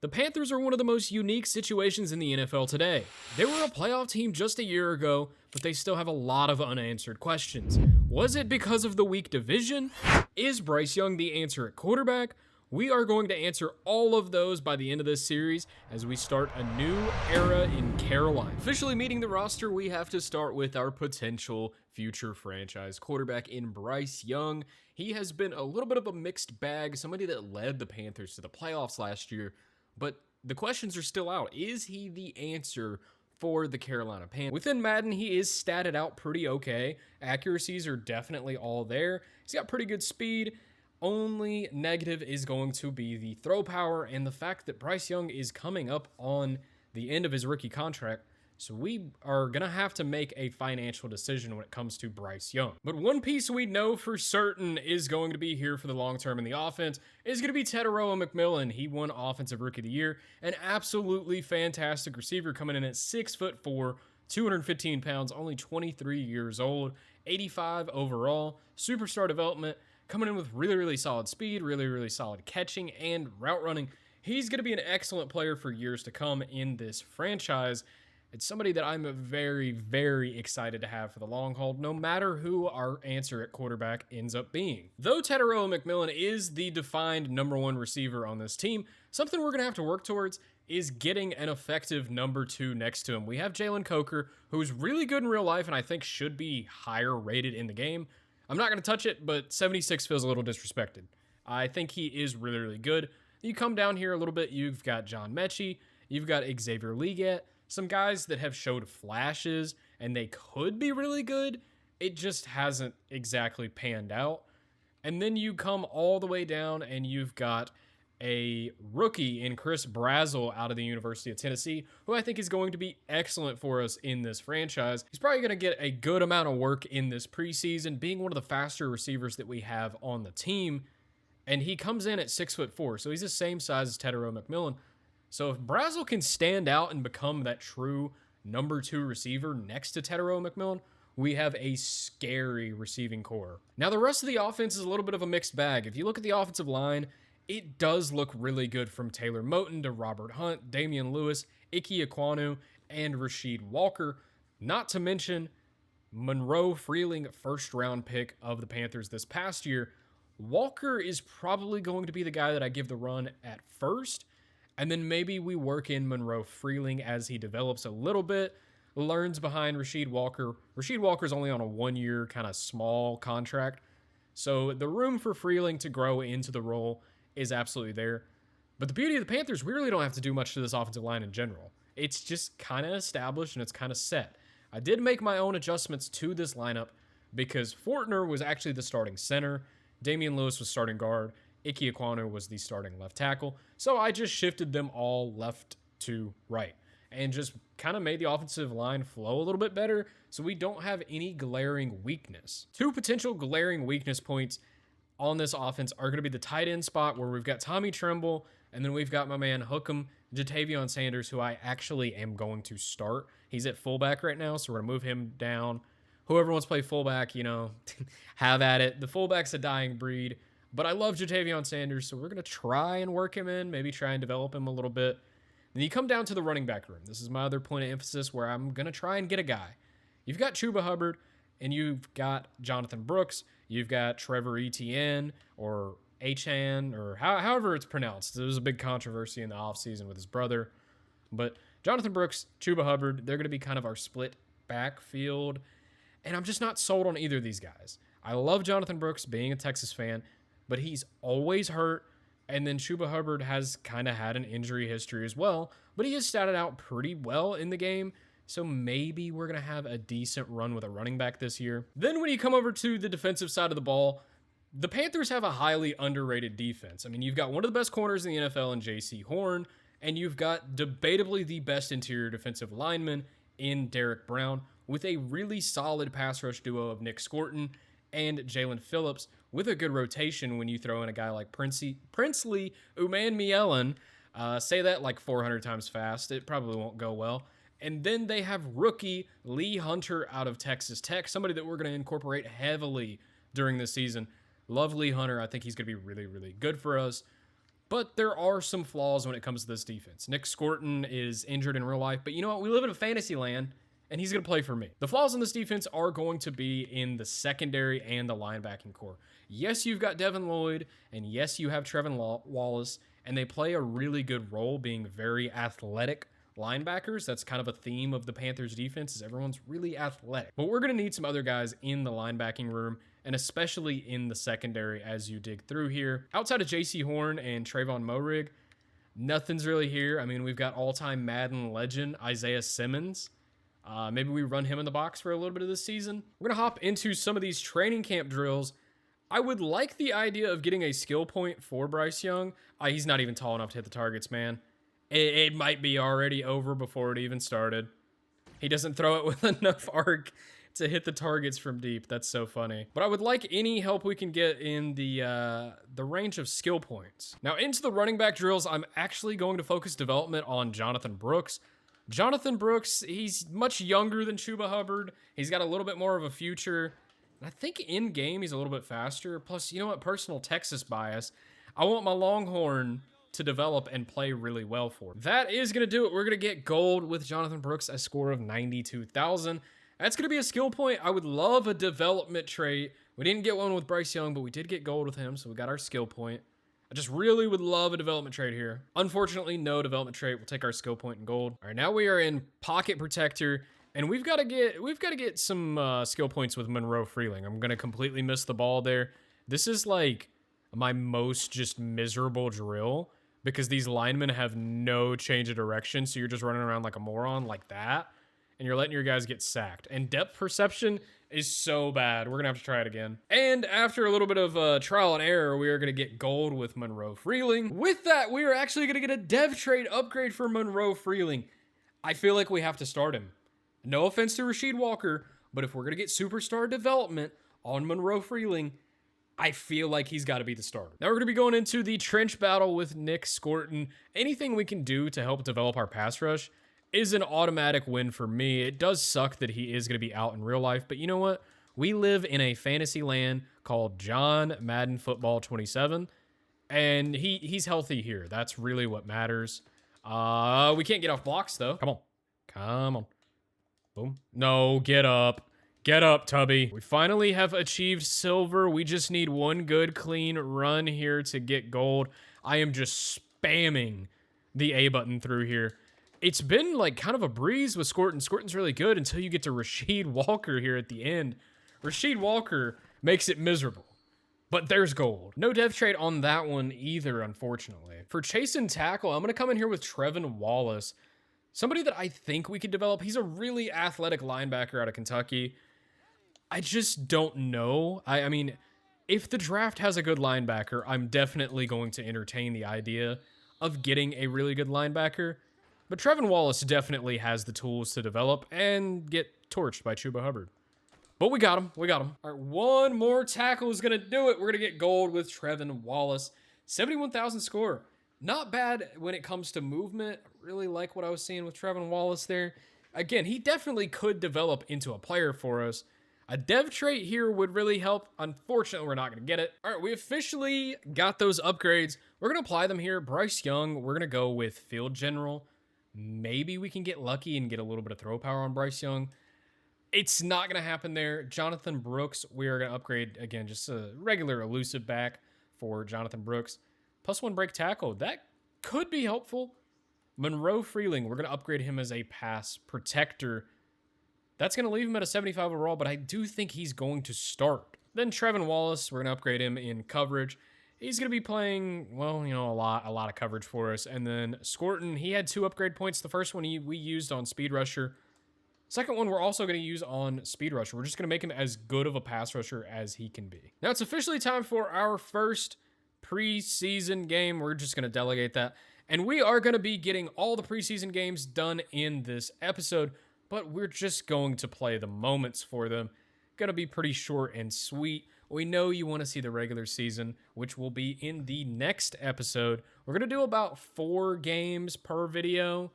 The Panthers are one of the most unique situations in the NFL today. They were a playoff team just a year ago, but they still have a lot of unanswered questions. Was it because of the weak division? Is Bryce Young the answer at quarterback? We are going to answer all of those by the end of this series as we start a new era in Carolina. Officially meeting the roster, we have to start with our potential future franchise quarterback in Bryce Young. He has been a little bit of a mixed bag, somebody that led the Panthers to the playoffs last year, but the questions are still out. Is he the answer for the Carolina Panthers? Within Madden, he is statted out pretty okay. Accuracies are definitely all there. He's got pretty good speed. Only negative is going to be the throw power and the fact that Bryce Young is coming up on the end of his rookie contract. So we are going to have to make a financial decision when it comes to Bryce Young. But one piece we know for certain is going to be here for the long term in the offense is going to be Tetairoa McMillan. He won Offensive Rookie of the Year. An absolutely fantastic receiver coming in at 6'4", 215 pounds, only 23 years old, 85 overall, superstar development, coming in with really solid speed, really solid catching and route running. He's going to be an excellent player for years to come in this franchise. It's somebody that I'm very excited to have for the long haul, no matter who our answer at quarterback ends up being. Though Tetairoa McMillan is the defined number one receiver on this team, something we're going to have to work towards is getting an effective number two next to him. We have Jalen Coker, who's really good in real life and I think should be higher rated in the game. I'm not going to touch it, but 76 feels a little disrespected. I think he is really good. You come down here a little bit, you've got John Mechie, you've got Xavier Leggett, some guys that have showed flashes and they could be really good. It just hasn't exactly panned out. And then you come all the way down and you've got a rookie in Chris Brazzell out of the University of Tennessee, who I think is going to be excellent for us in this franchise. He's probably going to get a good amount of work in this preseason, being one of the faster receivers that we have on the team. And he comes in at 6'4", so he's the same size as Tetairoa McMillan. So if Brazzell can stand out and become that true number two receiver next to Tetairoa McMillan, we have a scary receiving core. Now the rest of the offense is a little bit of a mixed bag. If you look at the offensive line, it does look really good from Taylor Moton to Robert Hunt, Damian Lewis, Ike Ekwonu, and Rasheed Walker. Not to mention Monroe Freeling, first round pick of the Panthers this past year. Walker is probably going to be the guy that I give the run at first. And then maybe we work in Monroe Freeling as he develops a little bit, learns behind Rasheed Walker. Rasheed Walker's only on a 1-year kind of small contract. So the room for Freeling to grow into the role is absolutely there. But the beauty of the Panthers, we really don't have to do much to this offensive line in general. It's just kind of established and it's kind of set. I did make my own adjustments to this lineup because Fortner was actually the starting center. Damian Lewis was starting guard. Ike Ekwonu was the starting left tackle. So I just shifted them all left to right and just kind of made the offensive line flow a little bit better so we don't have any glaring weakness. Two potential glaring weakness points on this offense are going to be the tight end spot where we've got Tommy Tremble and then we've got my man Hookem, Jatavion Sanders, who I actually am going to start. He's at fullback right now, so we're going to move him down. Whoever wants to play fullback, have at it. The fullback's a dying breed. But I love Jatavion Sanders, so we're going to try and work him in, maybe try and develop him a little bit. Then you come down to the running back room. This is my other point of emphasis where I'm going to try and get a guy. You've got Chuba Hubbard, and you've got Jonathan Brooks. You've got Trevor Etienne, or Achan, or however it's pronounced. There was a big controversy in the offseason with his brother. But Jonathan Brooks, Chuba Hubbard, they're going to be kind of our split backfield. And I'm just not sold on either of these guys. I love Jonathan Brooks, being a Texas fan, but he's always hurt, and then Chuba Hubbard has kind of had an injury history as well, but he has started out pretty well in the game, so maybe we're going to have a decent run with a running back this year. Then when you come over to the defensive side of the ball, the Panthers have a highly underrated defense. I mean, you've got one of the best corners in the NFL in J.C. Horn, and you've got debatably the best interior defensive lineman in Derek Brown, with a really solid pass rush duo of Nick Scorton and Jalen Phillips, with a good rotation when you throw in a guy like Princely Umanmielen. Say that like 400 times fast. It probably won't go well. And then they have rookie Lee Hunter out of Texas Tech, somebody that we're going to incorporate heavily during this season. Love Lee Hunter. I think he's going to be really good for us. But there are some flaws when it comes to this defense. Nick Scorton is injured in real life, but you know what? We live in a fantasy land, and he's going to play for me. The flaws in this defense are going to be in the secondary and the linebacking core. Yes, you've got Devin Lloyd, and yes, you have Trevin Wallace, and they play a really good role being very athletic linebackers. That's kind of a theme of the Panthers defense, is everyone's really athletic. But we're going to need some other guys in the linebacking room, and especially in the secondary as you dig through here. Outside of J.C. Horn and Trayvon Moehrig, nothing's really here. I mean, we've got all-time Madden legend Isaiah Simmons. Maybe we run him in the box for a little bit of this season. We're going to hop into some of these training camp drills. I would like the idea of getting a skill point for Bryce Young. He's not even tall enough to hit the targets, man. It might be already over before it even started. He doesn't throw it with enough arc to hit the targets from deep. That's so funny. But I would like any help we can get in the range of skill points. Now into the running back drills, I'm actually going to focus development on Jonathan Brooks. Jonathan Brooks, he's much younger than Chuba Hubbard. He's got a little bit more of a future. And I think in game he's a little bit faster. Plus, you know what? Personal Texas bias. I want my Longhorn to develop and play really well for. That is going to do it. We're going to get gold with Jonathan Brooks, a score of 92,000. That's going to be a skill point. I would love a development trait. We didn't get one with Bryce Young, but we did get gold with him, so we got our skill point. I just really would love a development trait here. Unfortunately, no development trait. We'll take our skill point and gold. All right, now we are in pocket protector, and we've got to get some skill points with Monroe Freeling. I'm going to completely miss the ball there. This is like my most just miserable drill because these linemen have no change of direction, so you're just running around like a moron like that. And you're letting your guys get sacked. And depth perception is so bad. We're going to have to try it again. And after a little bit of trial and error, we are going to get gold with Monroe Freeling. With that, we are actually going to get a dev trade upgrade for Monroe Freeling. I feel like we have to start him. No offense to Rasheed Walker, but if we're going to get superstar development on Monroe Freeling, I feel like he's got to be the starter. Now we're going to be going into the trench battle with Nick Scorton. Anything we can do to help develop our pass rush is an automatic win for me. It does suck that he is going to be out in real life, but you know what? We live in a fantasy land called John Madden Football 27, and he's healthy here. That's really what matters. We can't get off blocks, though. Come on. Come on. Boom. No, get up. Get up, Tubby. We finally have achieved silver. We just need one good, clean run here to get gold. I am just spamming the A button through here. It's been like kind of a breeze with Scorton. Scorton's really good until you get to Rasheed Walker here at the end. Rasheed Walker makes it miserable. But there's gold. No dev trade on that one either, unfortunately. For chase and tackle, I'm going to come in here with Trevin Wallace. Somebody that I think we could develop. He's a really athletic linebacker out of Kentucky. I just don't know. I mean, if the draft has a good linebacker, I'm definitely going to entertain the idea of getting a really good linebacker. But Trevin Wallace definitely has the tools to develop and get torched by Chuba Hubbard. But we got him. We got him. All right, one more tackle is going to do it. We're going to get gold with Trevin Wallace. 71,000 score. Not bad when it comes to movement. Really like what I was seeing with Trevin Wallace there. Again, he definitely could develop into a player for us. A dev trait here would really help. Unfortunately, we're not going to get it. All right, we officially got those upgrades. We're going to apply them here. Bryce Young, we're going to go with Field General. Maybe we can get lucky and get a little bit of throw power on Bryce Young. It's not going to happen there. Jonathan Brooks, we are going to upgrade, again, just a regular elusive back for Jonathan Brooks. +1 break tackle. That could be helpful. Monroe Freeling, we're going to upgrade him as a pass protector. That's going to leave him at a 75 overall, but I do think he's going to start. Then Trevin Wallace, we're going to upgrade him in coverage. He's going to be playing, well, you know, a lot of coverage for us. And then Scorton, he had 2 upgrade points. The first one we used on Speed Rusher. Second one we're also going to use on Speed Rusher. We're just going to make him as good of a pass rusher as he can be. Now it's officially time for our first preseason game. We're just going to delegate that. And we are going to be getting all the preseason games done in this episode, but we're just going to play the moments for them. Going to be pretty short and sweet. We know you want to see the regular season, which will be in the next episode. We're going to do about 4 games per video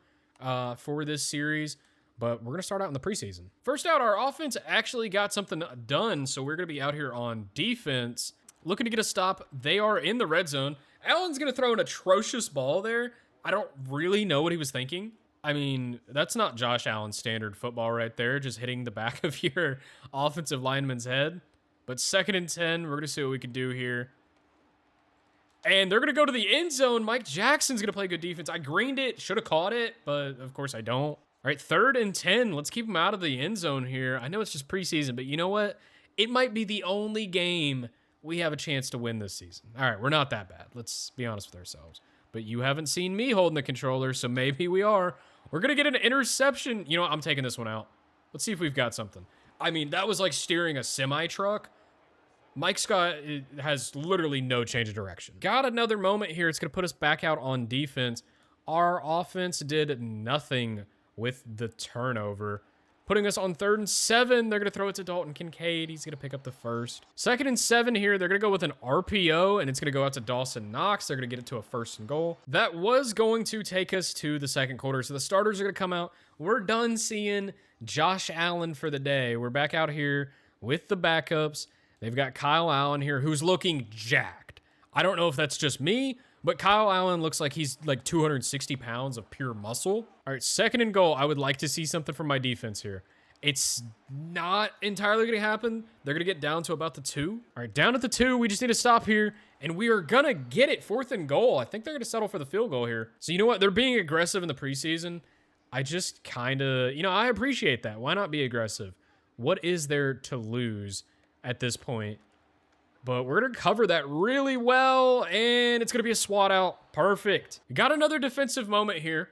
for this series, but we're going to start out in the preseason. First out, our offense actually got something done, so we're going to be out here on defense. Looking to get a stop. They are in the red zone. Allen's going to throw an atrocious ball there. I don't really know what he was thinking. I mean, that's not Josh Allen's standard football right there, just hitting the back of your offensive lineman's head. But 2nd and 10, we're going to see what we can do here. And they're going to go to the end zone. Mike Jackson's going to play good defense. I greened it, should have caught it, but of course I don't. All right, 3rd and 10. Let's keep him out of the end zone here. I know it's just preseason, but you know what? It might be the only game we have a chance to win this season. All right, we're not that bad. Let's be honest with ourselves. But you haven't seen me holding the controller, so maybe we are. We're going to get an interception. You know what? I'm taking this one out. Let's see if we've got something. I mean, that was like steering a semi-truck. Mike Scott has literally no change of direction. Got another moment here. It's going to put us back out on defense. Our offense did nothing with the turnover. Putting us on 3rd and 7. They're going to throw it to Dalton Kincaid. He's going to pick up the first. 2nd and 7 here. They're going to go with an RPO, and it's going to go out to Dawson Knox. They're going to get it to a 1st and goal. That was going to take us to the 2nd quarter. So the starters are going to come out. We're done seeing Josh Allen for the day. We're back out here with the backups. They've got Kyle Allen here, who's looking jacked. I don't know if that's just me, but Kyle Allen looks like he's like 260 pounds of pure muscle. All right, 2nd and goal. I would like to see something from my defense here. It's not entirely going to happen. They're going to get down to about the 2. All right, down at the 2. We just need to stop here, and we are going to get it. 4th and goal. I think they're going to settle for the field goal here. So you know what? They're being aggressive in the preseason. I just kind of, I appreciate that. Why not be aggressive? What is there to lose at this point? But we're going to cover that really well, and it's going to be a swat out. Perfect. We got another defensive moment here.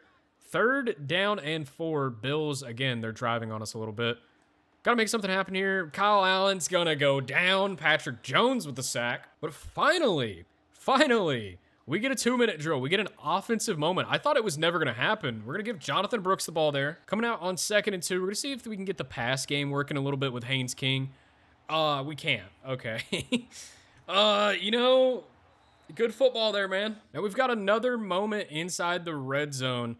3rd down and 4. Bills, again, they're driving on us a little bit. Got to make something happen here. Kyle Allen's going to go down. Patrick Jones with the sack. But finally, we get a 2-minute drill. We get an offensive moment. I thought it was never going to happen. We're going to give Jonathan Brooks the ball there. Coming out on 2nd and 2. We're going to see if we can get the pass game working a little bit with Haynes King. We can't. Okay. Good football there, man. Now we've got another moment inside the red zone.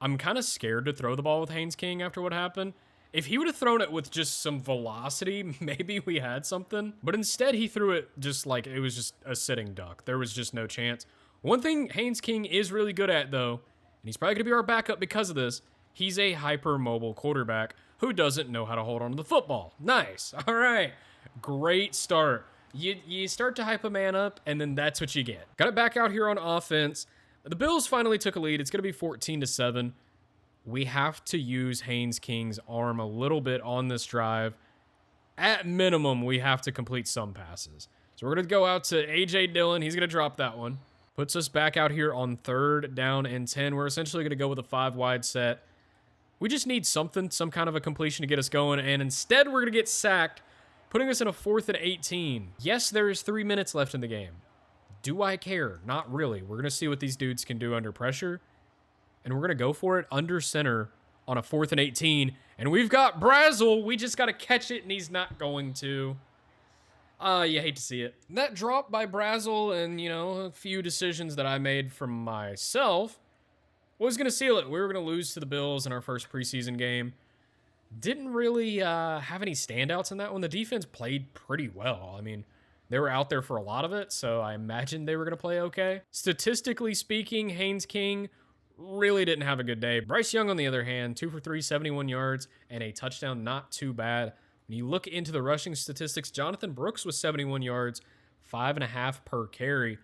I'm kind of scared to throw the ball with Haynes King after what happened. If he would have thrown it with just some velocity, maybe we had something. But instead, he threw it just like it was just a sitting duck. There was just no chance. One thing Haynes King is really good at, though, and he's probably going to be our backup because of this, he's a hyper-mobile quarterback who doesn't know how to hold on to the football. Nice. All right. Great start. You start to hype a man up, and then that's what you get. Got it back out here on offense. The Bills finally took a lead. It's going to be 14-7. We have to use Haynes King's arm a little bit on this drive. At minimum, we have to complete some passes. So we're going to go out to A.J. Dillon. He's going to drop that one. Puts us back out here on 3rd down and 10. We're essentially going to go with a 5-wide set. We just need something, some kind of a completion to get us going. And instead, we're going to get sacked, putting us in a 4th and 18. Yes, there is 3 minutes left in the game. Do I care? Not really. We're going to see what these dudes can do under pressure. And we're going to go for it under center on a 4th and 18. And we've got Brazel. We just got to catch it, and he's not going to. You hate to see it. That drop by Brazel and, a few decisions that I made from myself was going to seal it. We were going to lose to the Bills in our first preseason game. Didn't really have any standouts in that one. The defense played pretty well. I mean, they were out there for a lot of it, so I imagined they were going to play okay. Statistically speaking, Haynes King really didn't have a good day. Bryce Young, on the other hand, 2 for 3, 71 yards, and a touchdown. Not too bad. When you look into the rushing statistics, Jonathan Brooks was 71 yards, 5.5 per carry.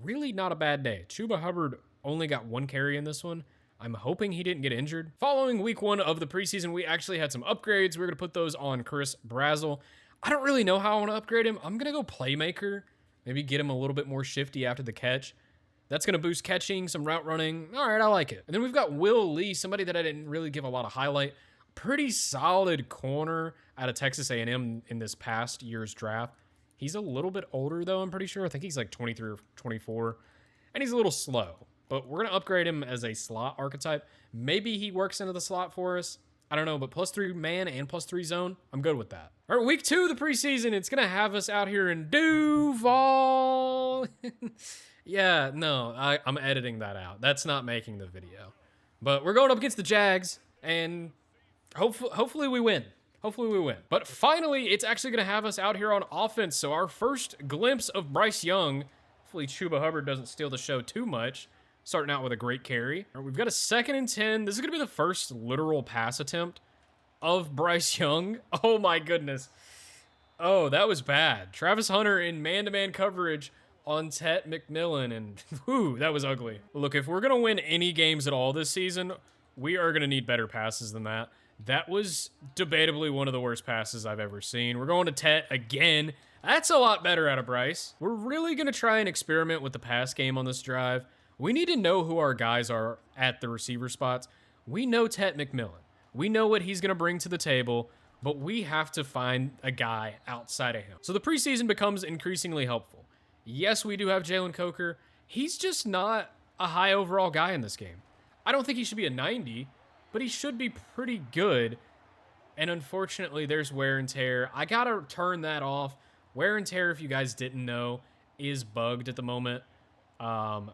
Really not a bad day. Chuba Hubbard only got 1 carry in this one. I'm hoping he didn't get injured. Following week 1 of the preseason, we actually had some upgrades. We're going to put those on Chris Brazel. I don't really know how I want to upgrade him. I'm going to go playmaker. Maybe get him a little bit more shifty after the catch. That's going to boost catching, some route running. All right, I like it. And then we've got Will Lee, somebody that I didn't really give a lot of highlight. Pretty solid corner out of Texas A&M in this past year's draft. He's a little bit older, though, I'm pretty sure. I think he's like 23 or 24. And he's a little slow. But we're going to upgrade him as a slot archetype. Maybe he works into the slot for us. I don't know, but +3 man and +3 zone, I'm good with that. All right, week 2 of the preseason, it's going to have us out here in Duval. Yeah, no, I'm editing that out. That's not making the video. But we're going up against the Jags, and hopefully we win. Hopefully we win. But finally, it's actually going to have us out here on offense. So our first glimpse of Bryce Young Hopefully Chuba Hubbard doesn't steal the show too much. Starting out with a great carry. All right, we've got a 2nd and 10. This is going to be the first literal pass attempt of Bryce Young. Oh my goodness. Oh, that was bad. Travis Hunter in man-to-man coverage on Tet McMillan, and whew, that was ugly. Look, if we're going to win any games at all this season, we are going to need better passes than that. That was debatably one of the worst passes I've ever seen. We're going to Tet again. That's a lot better out of Bryce. We're really going to try and experiment with the pass game on this drive. We need to know who our guys are at the receiver spots. We know Tet McMillan. We know what he's going to bring to the table, but we have to find a guy outside of him. So the preseason becomes increasingly helpful. Yes, we do have Jalen Coker. He's just not a high overall guy in this game. I don't think he should be a 90, but he should be pretty good. And unfortunately, there's wear and tear. I got to turn that off. Wear and tear, if you guys didn't know, is bugged at the moment.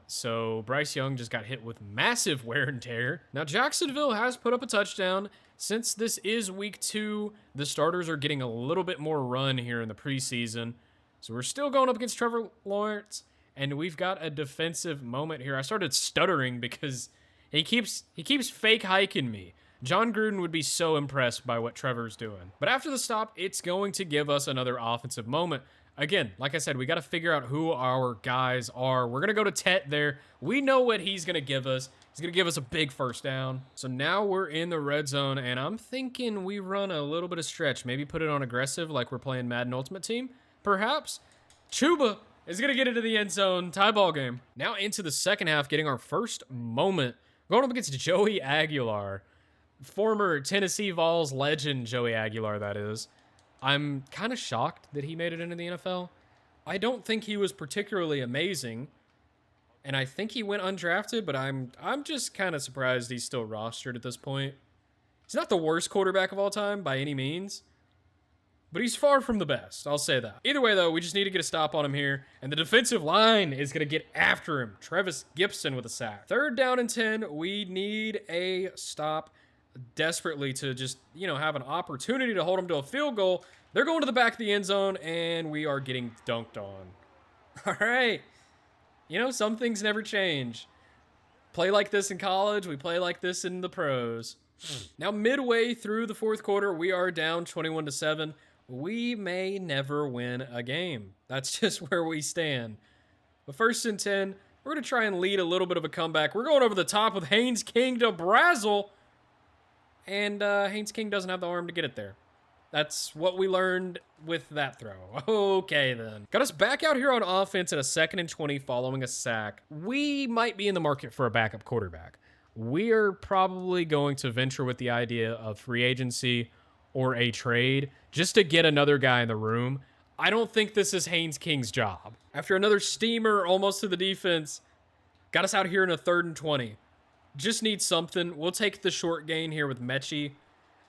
So Bryce Young just got hit with massive wear and tear. Now, Jacksonville has put up a touchdown. Since this is week 2, the starters are getting a little bit more run here in the preseason. So we're still going up against Trevor Lawrence, and we've got a defensive moment here. I started stuttering because he keeps fake hiking me. John Gruden would be so impressed by what Trevor's doing. But after the stop, it's going to give us another offensive moment. Again, like I said, we got to figure out who our guys are. We're going to go to Tet there. We know what he's going to give us. He's going to give us a big first down. So now we're in the red zone, and I'm thinking we run a little bit of stretch. Maybe put it on aggressive like we're playing Madden Ultimate Team, perhaps. Chuba is going to get into the end zone. Tie ball game. Now into the second half, getting our first moment. Going up against Joey Aguilar. Former Tennessee Vols legend Joey Aguilar, that is. I'm kind of shocked that he made it into the NFL. I don't think he was particularly amazing, and I think he went undrafted, but I'm just kind of surprised he's still rostered at this point. He's not the worst quarterback of all time by any means, but he's far from the best, I'll say that. Either way, though, we just need to get a stop on him here, and the defensive line is going to get after him. Trevis Gibson with a sack. 3rd down and 10. We need a stop desperately to just, have an opportunity to hold them to a field goal. They're going to the back of the end zone, and we are getting dunked on. All right. Some things never change. Play like this in college. We play like this in the pros. Now, midway through the 4th quarter, we are down 21-7. We may never win a game. That's just where we stand. But 1st and 10, we're going to try and lead a little bit of a comeback. We're going over the top with Haynes King to Brazel. And Haynes King doesn't have the arm to get it there. That's what we learned with that throw. Okay, then. Got us back out here on offense at a 2nd and 20 following a sack. We might be in the market for a backup quarterback. We are probably going to venture with the idea of free agency or a trade just to get another guy in the room. I don't think this is Haynes King's job. After another steamer almost to the defense, got us out here in a 3rd and 20. Just need something. We'll take the short gain here with Mechie,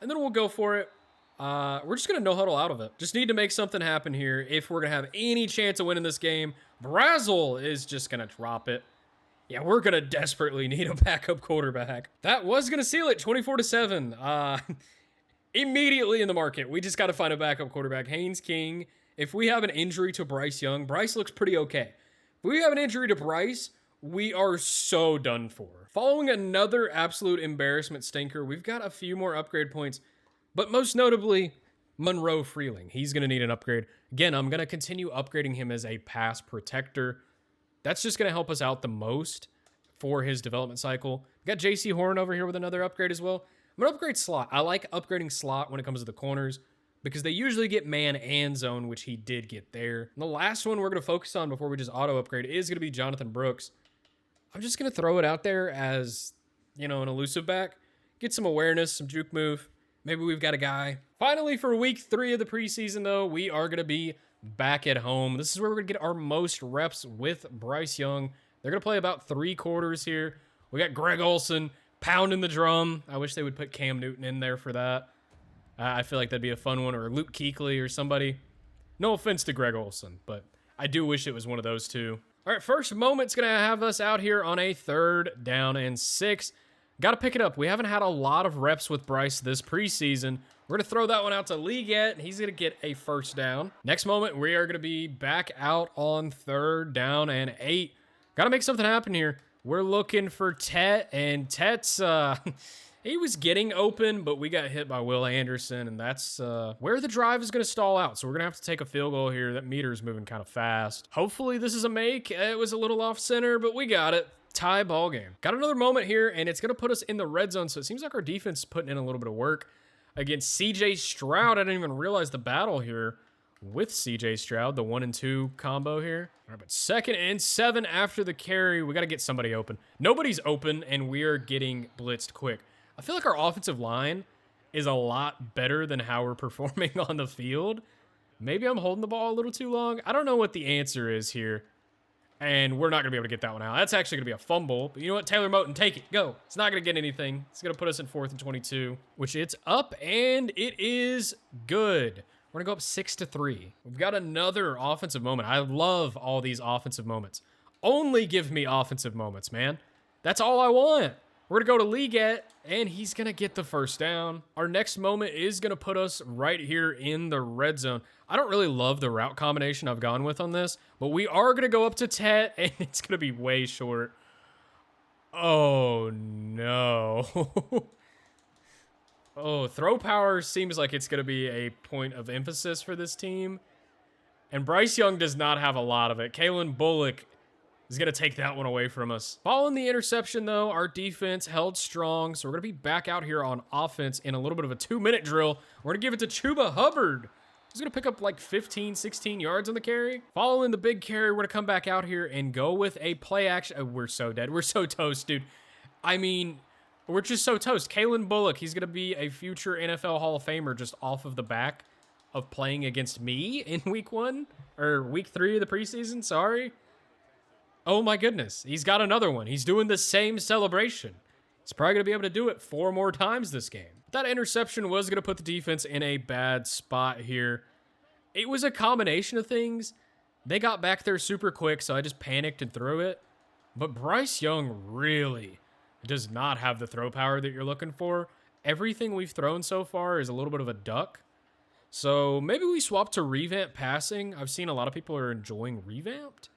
and then we'll go for it. We're just going to no huddle out of it. Just need to make something happen here if we're going to have any chance of winning this game. Brazel is just going to drop it. Yeah, we're going to desperately need a backup quarterback. That was going to seal it, 24-7. Immediately in the market. We just got to find a backup quarterback. Haynes King. If we have an injury to Bryce Young, Bryce looks pretty okay. If we have an injury to Bryce, we are so done for. Following another absolute embarrassment stinker, we've got a few more upgrade points, but most notably, Monroe Freeling. He's going to need an upgrade. Again, I'm going to continue upgrading him as a pass protector. That's just going to help us out the most for his development cycle. We got J.C. Horn over here with another upgrade as well. I'm going to upgrade slot. I like upgrading slot when it comes to the corners because they usually get man and zone, which he did get there. And the last one we're going to focus on before we just auto upgrade is going to be Jonathan Brooks. I'm just going to throw it out there as, an elusive back. Get some awareness, some juke move. Maybe we've got a guy. Finally, for week 3 of the preseason, though, we are going to be back at home. This is where we're going to get our most reps with Bryce Young. They're going to play about 3 quarters here. We got Greg Olsen pounding the drum. I wish they would put Cam Newton in there for that. I feel like that'd be a fun one, or Luke Kuechly or somebody. No offense to Greg Olsen, but I do wish it was one of those two. All right, first moment's going to have us out here on a 3rd down and 6. Got to pick it up. We haven't had a lot of reps with Bryce this preseason. We're going to throw that one out to Leggett. He's going to get a first down. Next moment, we are going to be back out on 3rd down and 8. Got to make something happen here. We're looking for Tet, and Tet's, he was getting open, but we got hit by Will Anderson, and that's where the drive is going to stall out. So we're going to have to take a field goal here. That meter's moving kind of fast. Hopefully this is a make. It was a little off center, but we got it. Tie ball game. Got another moment here, and it's going to put us in the red zone, so it seems like our defense is putting in a little bit of work against CJ Stroud. I didn't even realize the battle here with CJ Stroud, the 1 and 2 combo here. All right, but 2nd and 7 after the carry. We got to get somebody open. Nobody's open, and we are getting blitzed quick. I feel like our offensive line is a lot better than how we're performing on the field. Maybe I'm holding the ball a little too long. I don't know what the answer is here. And we're not going to be able to get that one out. That's actually going to be a fumble. But you know what? Taylor Moton, take it. Go. It's not going to get anything. It's going to put us in 4th and 22, which it's up, and it is good. We're going to go up 6-3. We've got another offensive moment. I love all these offensive moments. Only give me offensive moments, man. That's all I want. We're going to go to Leggett, and he's going to get the first down. Our next moment is going to put us right here in the red zone. I don't really love the route combination I've gone with on this, but we are going to go up to Tet, and it's going to be way short. Oh, no. Oh, throw power seems like it's going to be a point of emphasis for this team, and Bryce Young does not have a lot of it. Kalen Bullock is going to take that one away from us. Following the interception, though, our defense held strong, so we're going to be back out here on offense in a little bit of a 2-minute drill. We're going to give it to Chuba Hubbard. He's going to pick up like 15, 16 yards on the carry. Following the big carry, we're going to come back out here and go with a play action. Oh, we're so dead. We're so toast, dude. I mean, we're just so toast. Kalen Bullock, he's going to be a future NFL Hall of Famer just off of the back of playing against me in week 1 or week 3 of the preseason. Sorry. Oh my goodness, he's got another one. He's doing the same celebration. He's probably going to be able to do it 4 more times this game. That interception was going to put the defense in a bad spot here. It was a combination of things. They got back there super quick, so I just panicked and threw it. But Bryce Young really does not have the throw power that you're looking for. Everything we've thrown so far is a little bit of a duck. So maybe we swap to revamp passing. I've seen a lot of people are enjoying revamped.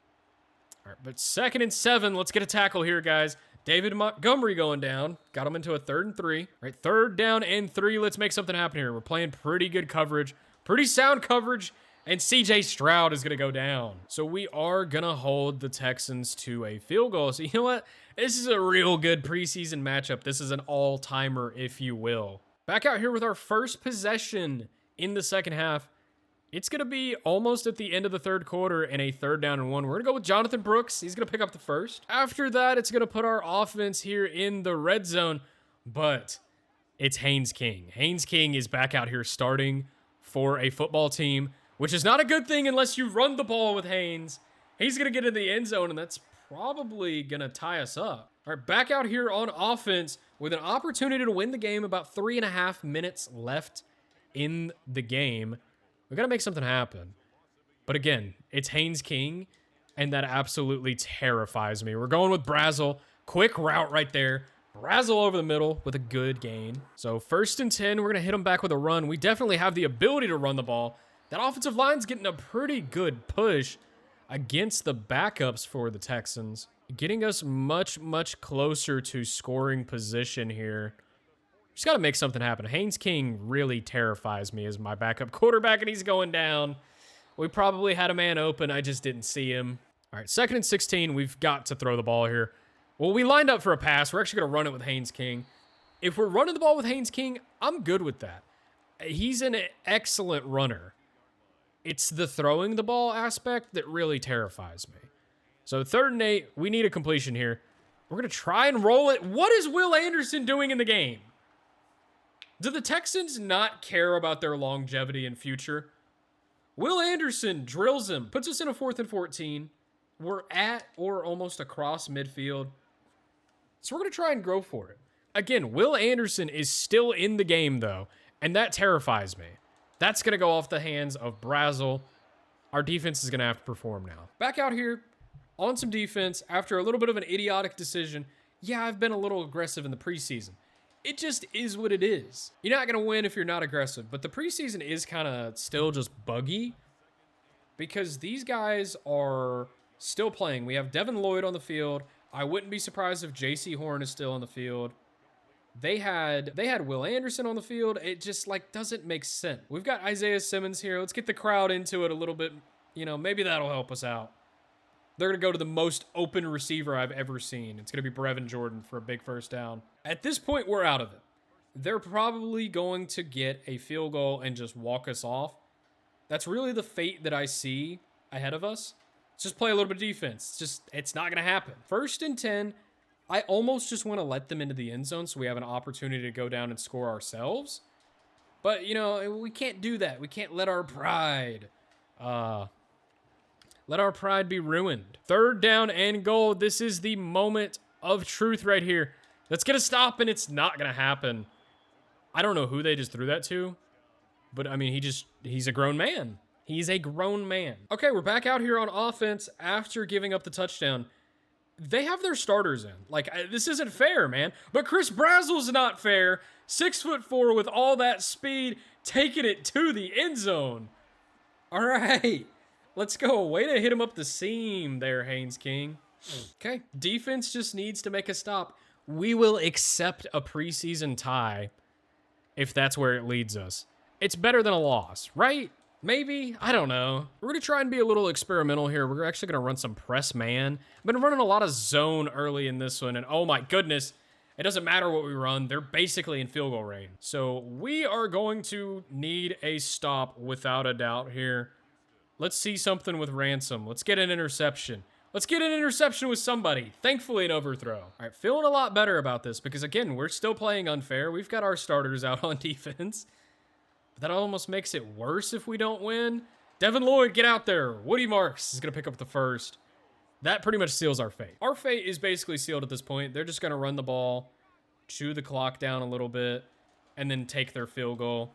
All right, but 2nd and 7. Let's get a tackle here, guys. David Montgomery going down. Got him into a 3rd and 3. All right, 3rd down and 3. Let's make something happen here. We're playing pretty good coverage. Pretty sound coverage. And CJ Stroud is going to go down. So we are going to hold the Texans to a field goal. So you know what? This is a real good preseason matchup. This is an all-timer, if you will. Back out here with our first possession in the second half. It's going to be almost at the end of the 3rd quarter and a 3rd down and 1. We're going to go with Jonathan Brooks. He's going to pick up the first. After that, it's going to put our offense here in the red zone, but it's Haynes King. Haynes King is back out here starting for a football team, which is not a good thing unless you run the ball with Haynes. He's going to get in the end zone, and that's probably going to tie us up. All right, back out here on offense with an opportunity to win the game. About 3.5 minutes left in the game. We got to make something happen. But again, it's Haynes King, and that absolutely terrifies me. We're going with Brazel. Quick route right there. Brazel over the middle with a good gain. So 1st and 10, we're going to hit him back with a run. We definitely have the ability to run the ball. That offensive line's getting a pretty good push against the backups for the Texans, getting us much, much closer to scoring position here. Just got to make something happen. Haynes King really terrifies me as my backup quarterback, and he's going down. We probably had a man open. I just didn't see him. All right, 2nd and 16. We've got to throw the ball here. Well, we lined up for a pass. We're actually going to run it with Haynes King. If we're running the ball with Haynes King, I'm good with that. He's an excellent runner. It's the throwing the ball aspect that really terrifies me. So 3rd and 8. We need a completion here. We're going to try and roll it. What is Will Anderson doing in the game? Do the Texans not care about their longevity and future? Will Anderson drills him, puts us in a 4th and 14. We're at or almost across midfield. So we're going to try and go for it. Again, Will Anderson is still in the game, though, and that terrifies me. That's going to go off the hands of Brazel. Our defense is going to have to perform now. Back out here on some defense after a little bit of an idiotic decision. Yeah, I've been a little aggressive in the preseason. It just is what it is. You're not going to win if you're not aggressive, but the preseason is kind of still just buggy because these guys are still playing. We have Devin Lloyd on the field. I wouldn't be surprised if JC Horn is still on the field. They had Will Anderson on the field. It just like doesn't make sense. We've got Isaiah Simmons here. Let's get the crowd into it a little bit. You know, maybe that'll help us out. They're going to go to the most open receiver I've ever seen. It's going to be Brevin Jordan for a big first down. At this point, we're out of it. They're probably going to get a field goal and just walk us off. That's really the fate that I see ahead of us. Let's just play a little bit of defense. It's not going to happen. 1st and 10. I almost just want to let them into the end zone so we have an opportunity to go down and score ourselves. But, you know, we can't do that. We can't let our pride be ruined. 3rd down and goal. This is the moment of truth right here. Let's get a stop, and it's not going to happen. I don't know who they just threw that to, but, I mean, he's a grown man. He's a grown man. Okay, we're back out here on offense after giving up the touchdown. They have their starters in. Like, this isn't fair, man. But Chris Brazel's not fair. 6'4" with all that speed, taking it to the end zone. All right. Let's go. Way to hit him up the seam there, Haynes King. Okay. Defense just needs to make a stop. We will accept a preseason tie if that's where it leads us. It's better than a loss, right? Maybe? I don't know. We're going to try and be a little experimental here. We're actually going to run some press man. I've been running a lot of zone early in this one, and oh my goodness, it doesn't matter what we run. They're basically in field goal range. So we are going to need a stop without a doubt here. Let's see something with Ransom. Let's get an interception. Let's get an interception with somebody. Thankfully, an overthrow. All right, feeling a lot better about this because, again, we're still playing unfair. We've got our starters out on defense. But that almost makes it worse if we don't win. Devin Lloyd, get out there. Woody Marks is going to pick up the first. That pretty much seals our fate. Our fate is basically sealed at this point. They're just going to run the ball, chew the clock down a little bit, and then take their field goal.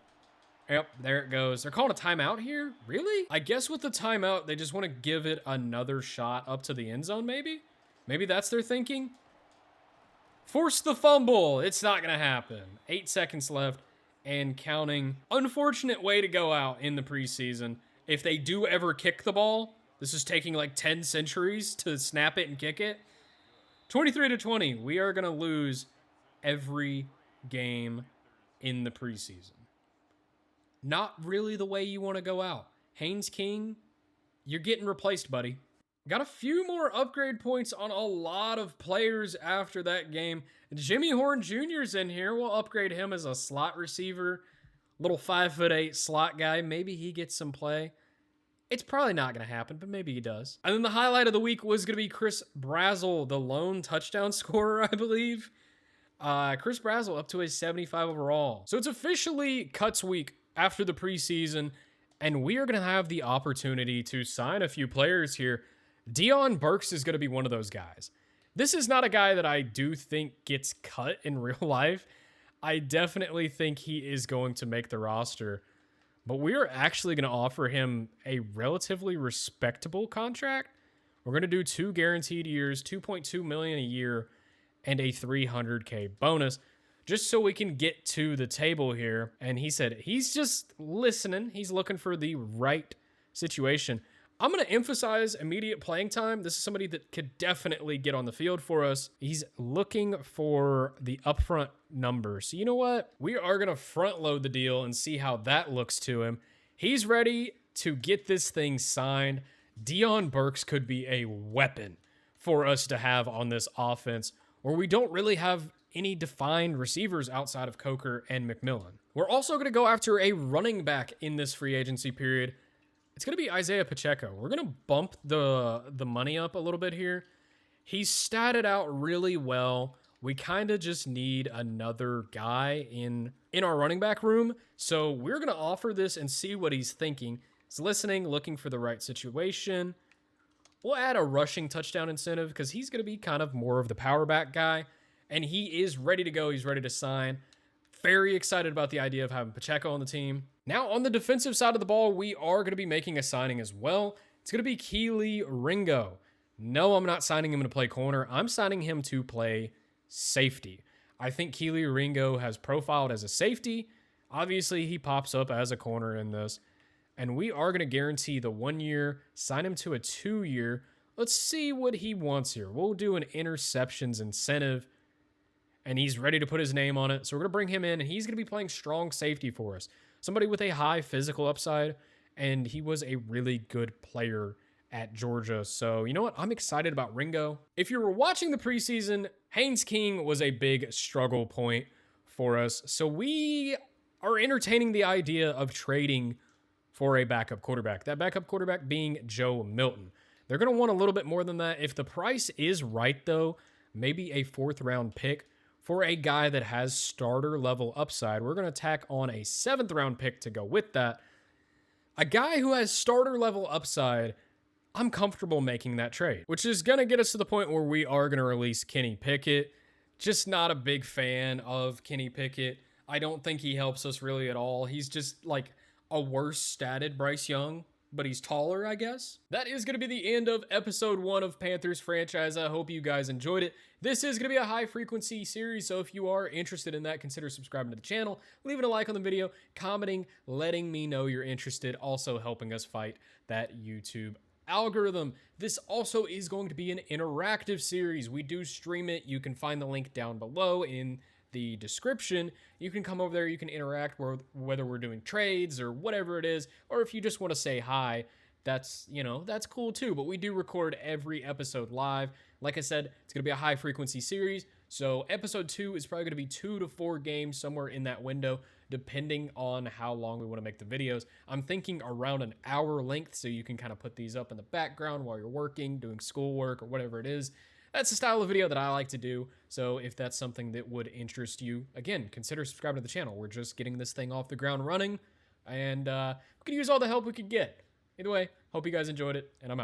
Yep, there it goes. They're calling a timeout here? Really? I guess with the timeout, they just want to give it another shot up to the end zone, maybe? Maybe that's their thinking? Force the fumble. It's not going to happen. 8 seconds left and counting. Unfortunate way to go out in the preseason. If they do ever kick the ball, this is taking like 10 centuries to snap it and kick it. 23-20. We are going to lose every game in the preseason. Not really the way you want to go out. Haynes King, you're getting replaced, buddy. Got a few more upgrade points on a lot of players after that game. Jimmy Horn Jr.'s in here. We'll upgrade him as a slot receiver. Little 5'8" slot guy. Maybe he gets some play. It's probably not going to happen, but maybe he does. And then the highlight of the week was going to be Chris Brazel, the lone touchdown scorer, I believe. Chris Brazel up to a 75 overall. So it's officially cuts week after the preseason, and we are going to have the opportunity to sign a few players here. Deion Burks is going to be one of those guys. This is not a guy that I do think gets cut in real life. I definitely think he is going to make the roster, but we are actually going to offer him a relatively respectable contract. We're going to do 2 guaranteed years, $2.2 million a year, and a $300K bonus, just so we can get to the table here. And he said he's just listening. He's looking for the right situation. I'm going to emphasize immediate playing time. This is somebody that could definitely get on the field for us. He's looking for the upfront number. So you know what? We are going to front load the deal and see how that looks to him. He's ready to get this thing signed. Deion Burks could be a weapon for us to have on this offense, where we don't really have any defined receivers outside of Coker and McMillan. We're also going to go after a running back in this free agency period. It's going to be Isaiah Pacheco. We're going to bump the money up a little bit here. He's statted out really well. We kind of just need another guy in our running back room. So we're going to offer this and see what he's thinking. He's listening, looking for the right situation. We'll add a rushing touchdown incentive because he's going to be kind of more of the power back guy. And he is ready to go. He's ready to sign. Very excited about the idea of having Pacheco on the team. Now, on the defensive side of the ball, we are going to be making a signing as well. It's going to be Keely Ringo. No, I'm not signing him to play corner. I'm signing him to play safety. I think Kelee Ringo has profiled as a safety. Obviously, he pops up as a corner in this. And we are going to guarantee the 1 year, sign him to a 2 year. Let's see what he wants here. We'll do an interceptions incentive. And he's ready to put his name on it. So we're going to bring him in, and he's going to be playing strong safety for us. Somebody with a high physical upside, and he was a really good player at Georgia. So, you know what? I'm excited about Ringo. If you were watching the preseason, Haynes King was a big struggle point for us. So we are entertaining the idea of trading for a backup quarterback. That backup quarterback being Joe Milton. They're going to want a little bit more than that. If the price is right, though, maybe a 4th round pick for a guy that has starter level upside. We're going to tack on a 7th round pick to go with that. A guy who has starter level upside, I'm comfortable making that trade, which is going to get us to the point where we are going to release Kenny Pickett. Just not a big fan of Kenny Pickett. I don't think he helps us really at all. He's just like a worse statted Bryce Young, but he's taller, I guess. That is going to be the end of episode 1 of Panthers Franchise. I hope you guys enjoyed it. This is going to be a high-frequency series, so if you are interested in that, consider subscribing to the channel, leaving a like on the video, commenting, letting me know you're interested, also helping us fight that YouTube algorithm. This also is going to be an interactive series. We do stream it. You can find the link down below in the description. You can come over there, you can interact whether we're doing trades or whatever it is, or if you just want to say hi, that's, you know, that's cool too. But we do record every episode live. Like I said, it's going to be a high frequency series. So episode 2 is probably going to be 2 to 4 games, somewhere in that window, depending on how long we want to make the videos. I'm thinking around an hour length, so you can kind of put these up in the background while you're working, doing schoolwork, or whatever it is. That's the style of video that I like to do. So if that's something that would interest you, again, consider subscribing to the channel. We're just getting this thing off the ground running, and we could use all the help we could get. Either way, hope you guys enjoyed it, and I'm out.